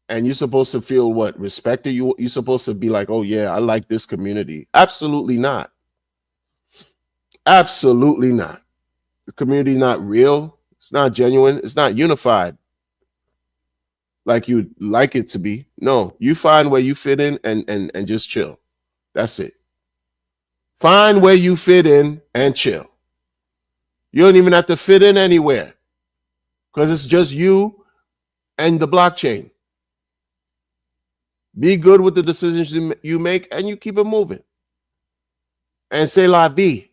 and you're supposed to feel what, respected? You're supposed to be like, oh yeah, I like this community. Absolutely not. Absolutely not. The community is not real. It's not genuine. It's not unified like you'd like it to be. No, you find where you fit in and just chill. That's it. Find where you fit in and chill. You don't even have to fit in anywhere because it's just you and the blockchain. Be good with the decisions you make and you keep it moving. And say la vie.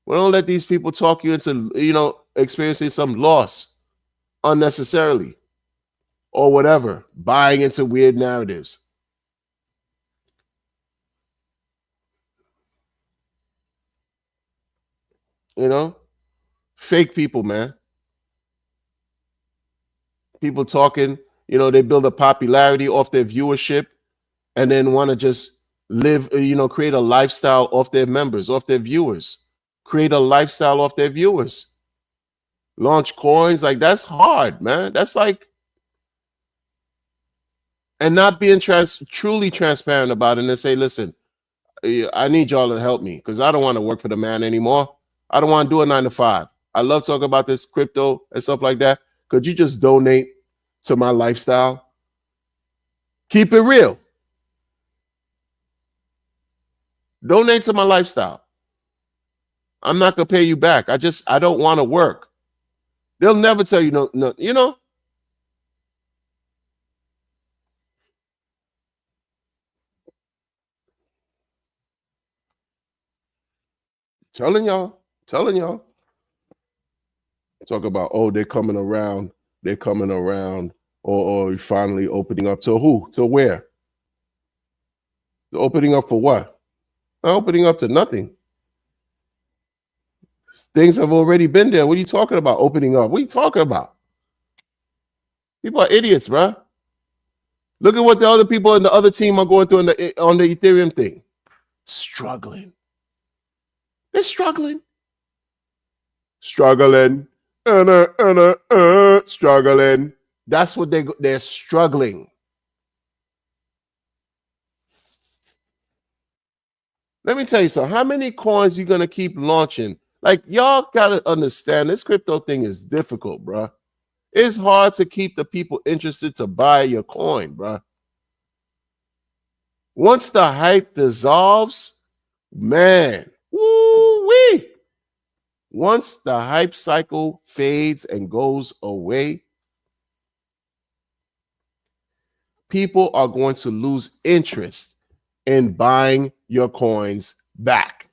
We don't let these people talk you into, experiencing some loss unnecessarily or whatever, buying into weird narratives. Fake people, man. People talking, they build a popularity off their viewership and then want to just live, create a lifestyle off their members, off their viewers, create a lifestyle off their viewers, launch coins. Like, that's hard, man. That's like, and not being truly transparent about it and say, listen, I need y'all to help me because I don't want to work for the man anymore. I don't want to do a 9 to 5. I love talking about this crypto and stuff like that. Could you just donate to my lifestyle? Keep it real. Donate to my lifestyle. I'm not going to pay you back. I don't want to work. They'll never tell you no. Telling y'all. Talk about, oh, they're coming around, or finally opening up to who? To where? The opening up for what? Not opening up to nothing. Things have already been there. What are you talking about? Opening up? What are you talking about? People are idiots, bro. Look at what the other people in the other team are going through on the Ethereum thing. Struggling. They're struggling. Struggling. Struggling. That's what they're struggling. Let me tell you something. How many coins you gonna keep launching? Like, y'all gotta understand, this crypto thing is difficult, bro. It's hard to keep the people interested to buy your coin, bro. Once the hype dissolves, man, woo-wee. Once the hype cycle fades and goes away, people are going to lose interest in buying your coins back,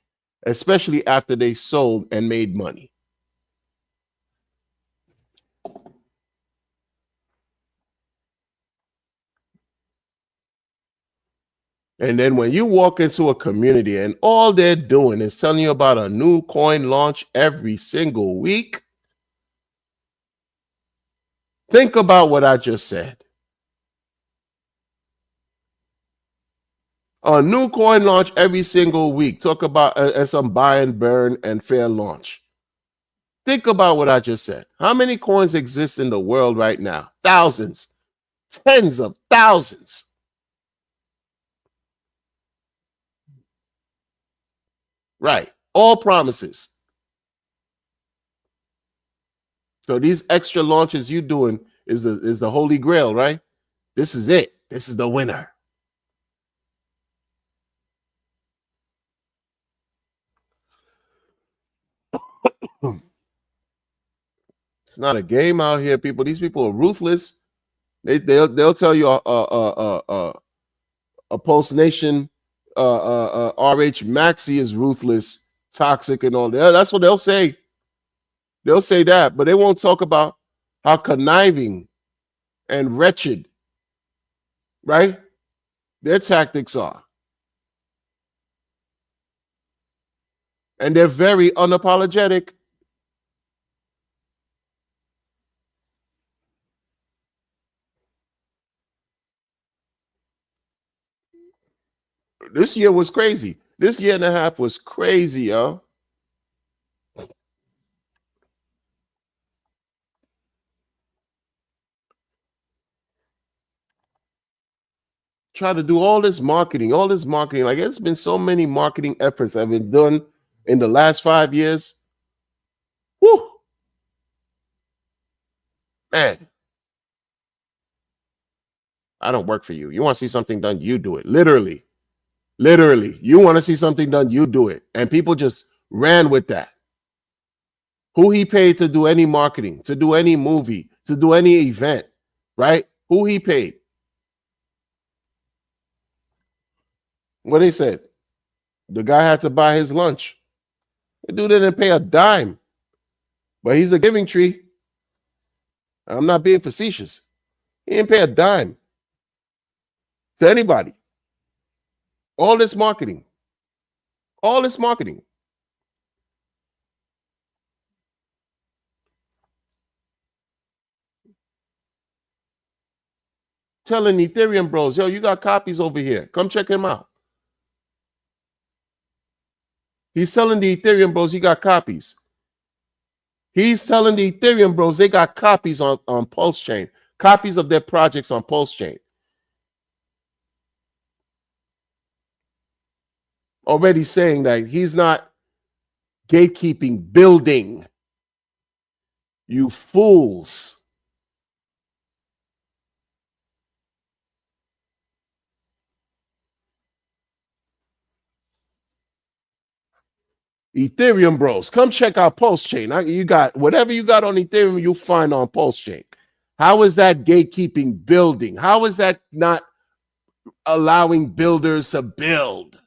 especially after they sold and made money. And then when you walk into a community and all they're doing is telling you about a new coin launch every single week, think about what I just said. A new coin launch every single week. Talk about some buy and burn and fair launch. Think about what I just said. How many coins exist in the world right now? Thousands, tens of thousands. Right. All promises. So these extra launches you doing is the holy grail, right? This is it. This is the winner. It's not a game out here, people. These people are ruthless. They'll tell you a Pulse Nation RH Maxi is ruthless, toxic, and all that. That's what they'll say. They'll say that, but they won't talk about how conniving and wretched, right, their tactics are. And they're very unapologetic. This year was crazy. This year and a half was crazy, yo. Try to do all this marketing, all this marketing. Like it's been so many marketing efforts that have been done in the last 5 years. Whew. Man, I don't work for you. You want to see something done, you do it. Literally. Literally. You want to see something done, you do it. And people just ran with that. Who he paid to do any marketing, to do any movie, to do any event, right? Who he paid. What they said. The guy had to buy his lunch. The dude didn't pay a dime. But he's the giving tree. I'm not being facetious. He didn't pay a dime to anybody. All this marketing. All this marketing. Telling Ethereum bros, yo, you got copies over here. Come check him out. He's telling the Ethereum bros he got copies. He's telling the Ethereum bros they got copies on Pulse Chain, copies of their projects on Pulse Chain. Already saying that he's not gatekeeping building. You fools. Ethereum bros, come check out Pulse Chain. You got whatever you got on Ethereum, you'll find on Pulse Chain. How is that gatekeeping building? How is that not allowing builders to build?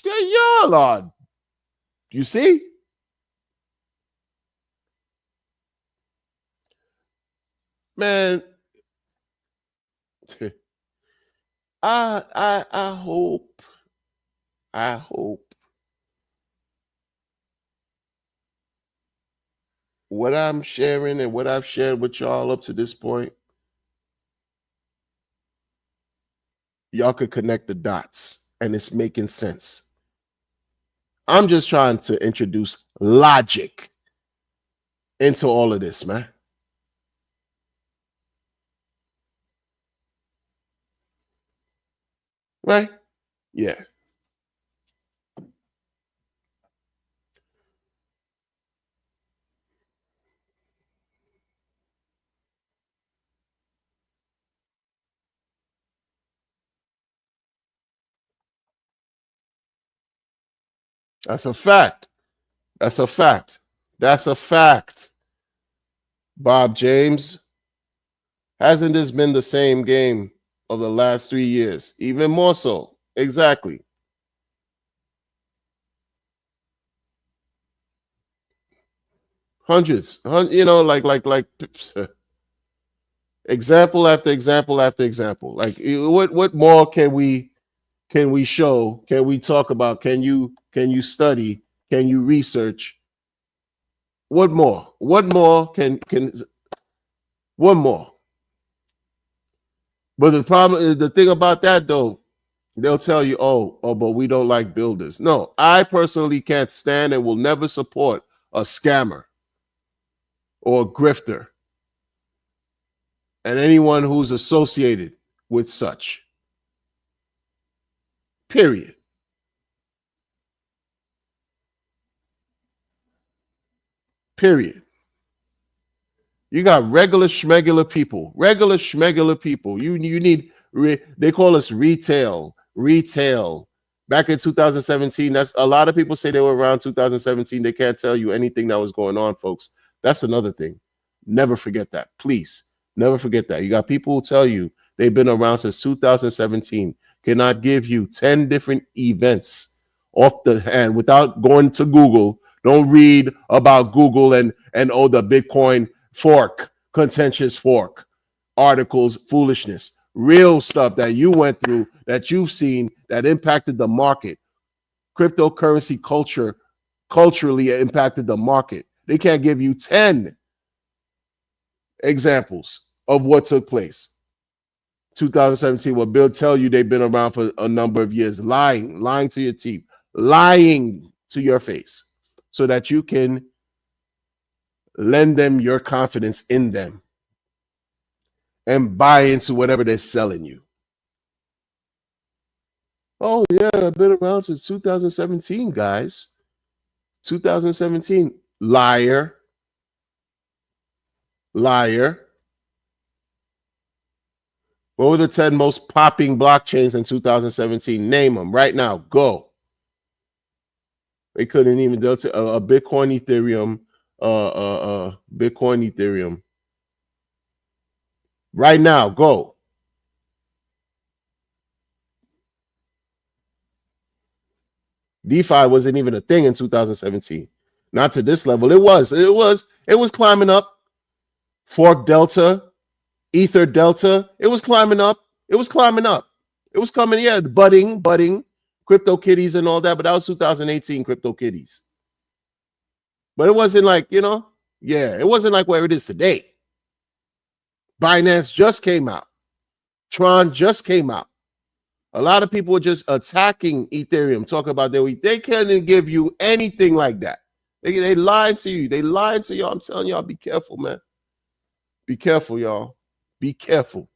Y'all are. You see? Man, I hope what I'm sharing and what I've shared with y'all up to this point, y'all could connect the dots and it's making sense. I'm just trying to introduce logic into all of this, man. Right? Yeah. That's a fact. That's a fact. That's a fact. Bob James, hasn't this been the same game of the last 3 years? Even more so. Exactly. Hundreds, you know, like example after example after example. Like what more can we show? Can we talk about? Can you study? Can you research? What more? What more can one more? But the problem is the thing about that though, they'll tell you, oh, but we don't like builders. No, I personally can't stand and will never support a scammer or a grifter and anyone who's associated with such. Period. Period. You got regular schmegular people. Regular schmegular people. You need they call us retail. Retail. Back in 2017, that's a lot of people say they were around 2017. They can't tell you anything that was going on, folks. That's another thing. Never forget that. Please. Never forget that. You got people who tell you they've been around since 2017, cannot give you 10 different events off the hand without going to Google. Don't read about Google and the Bitcoin fork, contentious fork, articles, foolishness, real stuff that you went through, that you've seen, that impacted the market. Cryptocurrency culturally impacted the market. They can't give you 10 examples of what took place. 2017, what Bill tell you they've been around for a number of years, lying to your teeth, lying to your face, so that you can lend them your confidence in them and buy into whatever they're selling you. Oh yeah, I've been around since 2017, guys. 2017. Liar. Liar. What were the 10 most popping blockchains in 2017? Name them right now. Go. They couldn't even do it. A Bitcoin, Ethereum, Bitcoin, Ethereum. Right now, go. DeFi wasn't even a thing in 2017. Not to this level. It was climbing up. Fork Delta, Ether Delta. It was climbing up. It was climbing up. It was coming, yeah, budding, Crypto Kitties and all that, but that was 2018 Crypto Kitties. But it wasn't like, you know, yeah, it wasn't like where it is today. Binance just came out. Tron just came out. A lot of people were just attacking Ethereum, talk about they couldn't give you anything like that. They lied to you. They lied to y'all. I'm telling y'all, be careful, man. Be careful, y'all. Be careful.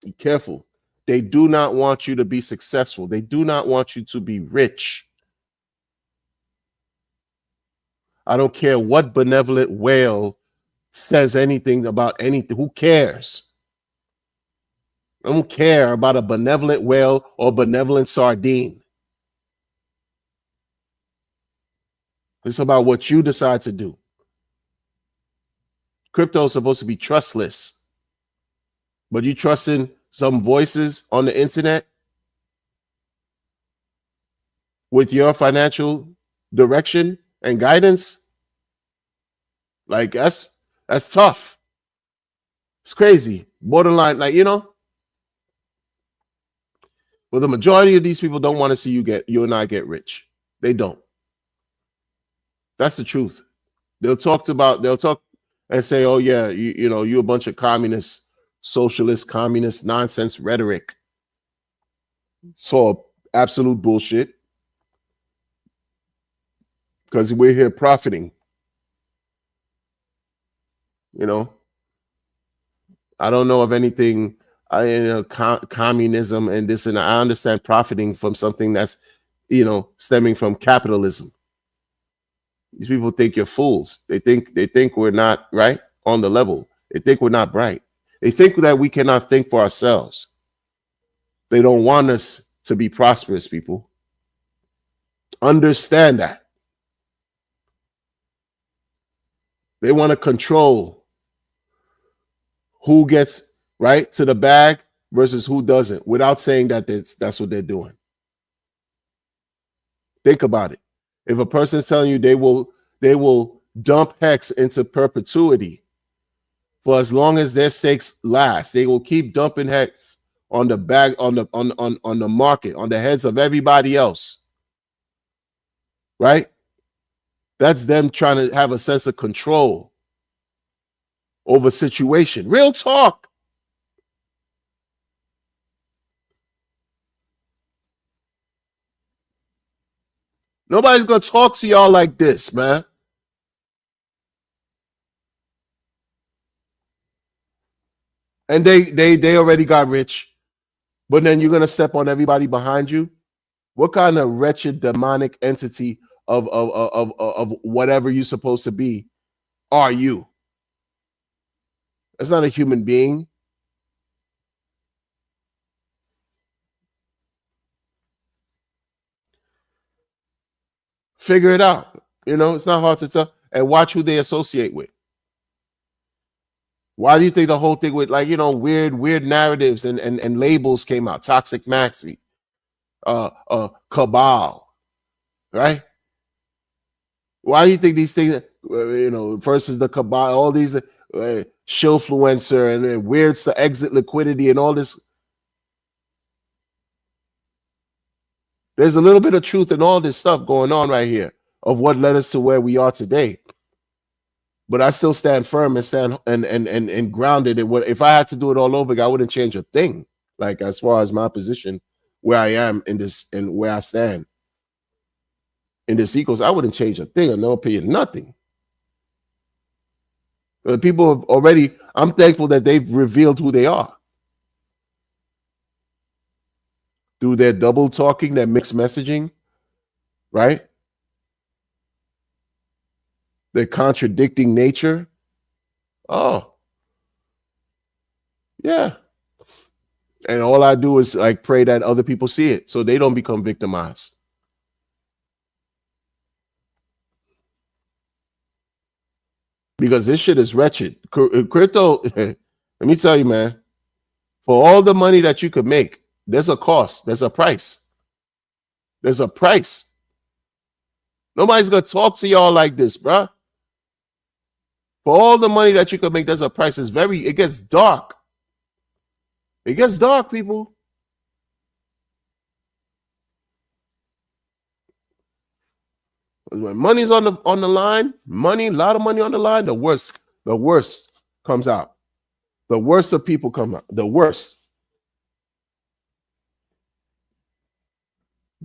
Be careful. They do not want you to be successful. They do not want you to be rich. I don't care what benevolent whale says anything about anything. Who cares? I don't care about a benevolent whale or benevolent sardine. It's about what you decide to do. Crypto is supposed to be trustless, but you trusting some voices on the internet with your financial direction and guidance? Like that's tough. It's crazy. Borderline, like, you know. Well, the majority of these people don't want to see you and I get rich. They don't. That's the truth. They'll talk and say, oh yeah, you know, you a bunch of communist, socialist, communist nonsense rhetoric. So absolute bullshit. Because we're here profiting. You know, I don't know of anything, communism and this, and I understand profiting from something that's, you know, stemming from capitalism. These people think you're fools. They think we're not right on the level. They think we're not bright. They think that we cannot think for ourselves. They don't want us to be prosperous, people. Understand that. They want to control who gets right to the bag versus who doesn't, without saying that that's what they're doing. Think about it. If a person's telling you they will dump Hex into perpetuity for as long as their stakes last, they will keep dumping Hex on the bag, on the market, on the heads of everybody else. Right? That's them trying to have a sense of control over situation. Real talk. Nobody's gonna talk to y'all like this, man. And they already got rich, but then you're gonna step on everybody behind you. What kind of wretched demonic entity of whatever you're supposed to be are you? That's not a human being. Figure it out. You know, it's not hard to tell. And watch who they associate with. Why do you think the whole thing with, like, you know, weird narratives and labels came out? Toxic Maxi, Cabal, right? Why do you think these things, you know, versus the Cabal, all these shillfluencer and weird to exit liquidity and all this? There's a little bit of truth in all this stuff going on right here of what led us to where we are today. but I still stand firm and stand and grounded. And what if I had to do it all over again, I wouldn't change a thing. Like as far as my position, where I am in this and where I stand in this equals, I wouldn't change a thing, in no opinion, nothing. The people have already, I'm thankful that they've revealed who they are. Through their double talking, their mixed messaging, right? Their contradicting nature. Oh, yeah. And all I do is like pray that other people see it so they don't become victimized. Because this shit is wretched. Crypto, let me tell you, man, for all the money that you could make, there's a cost, there's a price. There's a price. Nobody's gonna talk to y'all like this, bruh. For all the money that you could make, there's a price. It gets dark. It gets dark, people. When money's on the line, a lot of money on the line, the worst comes out. The worst of people come out. The worst.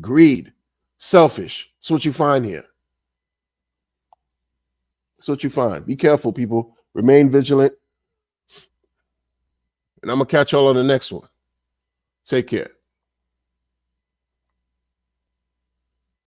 Greed, selfish. That's what you find here. That's what you find. Be careful, people. Remain vigilant. And I'm going to catch y'all on the next one. Take care.